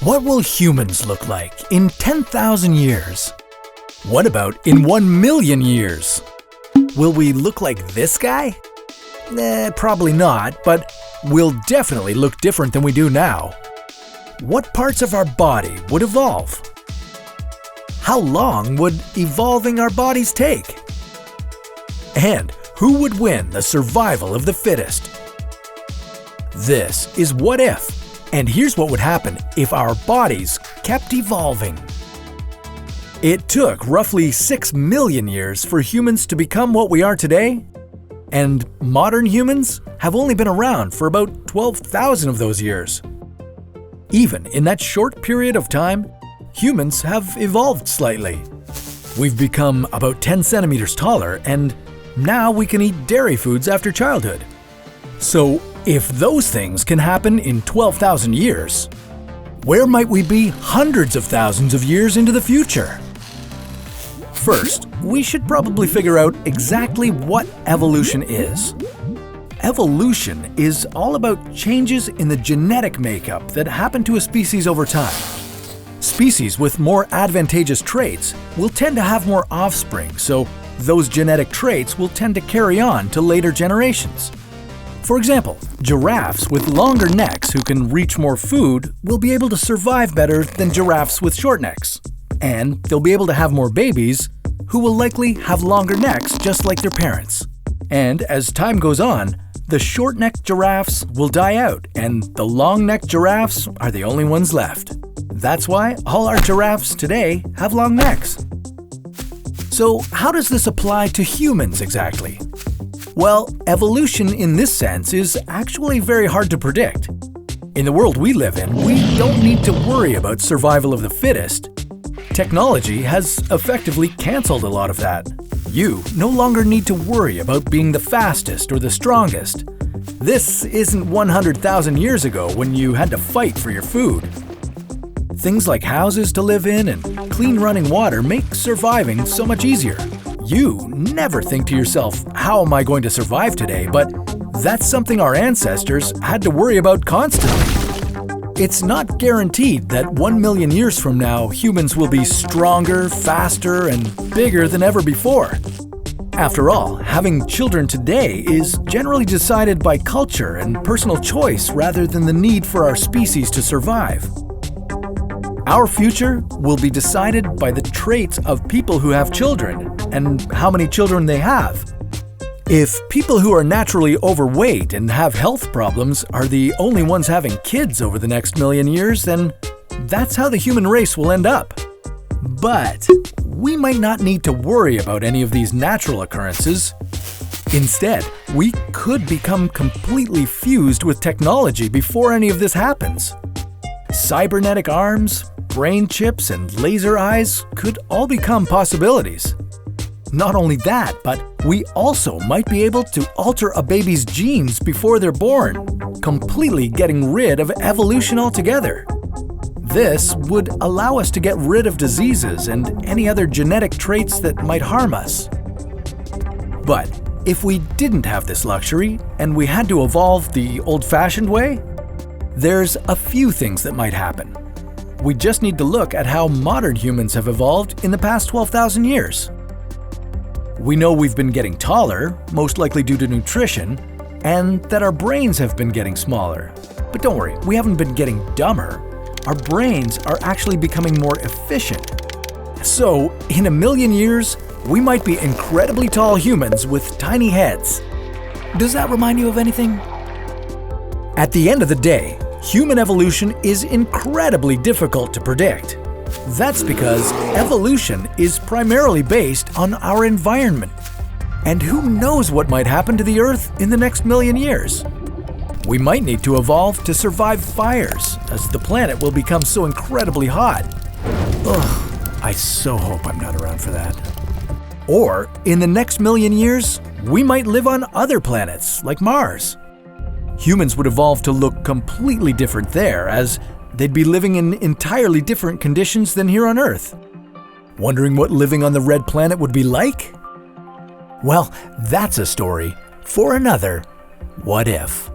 What will humans look like in 10,000 years? What about in 1,000,000 years? Will we look like this guy? Probably not, but we'll definitely look different than we do now. What parts of our body would evolve? How long would evolving our bodies take? And who would win the survival of the fittest? This is What If, and here's what would happen if our bodies kept evolving. It took roughly 6 million years for humans to become what we are today, and modern humans have only been around for about 12,000 of those years. Even in that short period of time, humans have evolved slightly. We've become about 10 centimeters taller, and now we can eat dairy foods after childhood. So, if those things can happen in 12,000 years, where might we be hundreds of thousands of years into the future? First, we should probably figure out exactly what evolution is. Evolution is all about changes in the genetic makeup that happen to a species over time. Species with more advantageous traits will tend to have more offspring, so those genetic traits will tend to carry on to later generations. For example, giraffes with longer necks who can reach more food will be able to survive better than giraffes with short necks. And they'll be able to have more babies who will likely have longer necks just like their parents. And as time goes on, the short-necked giraffes will die out, and the long-necked giraffes are the only ones left. That's why all our giraffes today have long necks. So how does this apply to humans exactly? Well, evolution in this sense is actually very hard to predict. In the world we live in, we don't need to worry about survival of the fittest. Technology has effectively canceled a lot of that. You no longer need to worry about being the fastest or the strongest. This isn't 100,000 years ago when you had to fight for your food. Things like houses to live in and clean running water make surviving so much easier. You never think to yourself, how am I going to survive today? But that's something our ancestors had to worry about constantly. It's not guaranteed that 1,000,000 years from now, humans will be stronger, faster, and bigger than ever before. After all, having children today is generally decided by culture and personal choice rather than the need for our species to survive. Our future will be decided by the traits of people who have children and how many children they have. If people who are naturally overweight and have health problems are the only ones having kids over the next 1,000,000 years, then that's how the human race will end up. But we might not need to worry about any of these natural occurrences. Instead, we could become completely fused with technology before any of this happens. Cybernetic arms, brain chips, and laser eyes could all become possibilities. Not only that, but we also might be able to alter a baby's genes before they're born, completely getting rid of evolution altogether. This would allow us to get rid of diseases and any other genetic traits that might harm us. But if we didn't have this luxury and we had to evolve the old-fashioned way, there's a few things that might happen. We just need to look at how modern humans have evolved in the past 12,000 years. We know we've been getting taller, most likely due to nutrition, and that our brains have been getting smaller. But don't worry, we haven't been getting dumber. Our brains are actually becoming more efficient. So, in 1,000,000 years, we might be incredibly tall humans with tiny heads. Does that remind you of anything? At the end of the day, human evolution is incredibly difficult to predict. That's because evolution is primarily based on our environment. And who knows what might happen to the Earth in the next 1,000,000 years? We might need to evolve to survive fires, as the planet will become so incredibly hot. Ugh, I so hope I'm not around for that. Or, in the next 1,000,000 years, we might live on other planets, like Mars. Humans would evolve to look completely different there, as they'd be living in entirely different conditions than here on Earth. Wondering what living on the red planet would be like? Well, that's a story for another What If.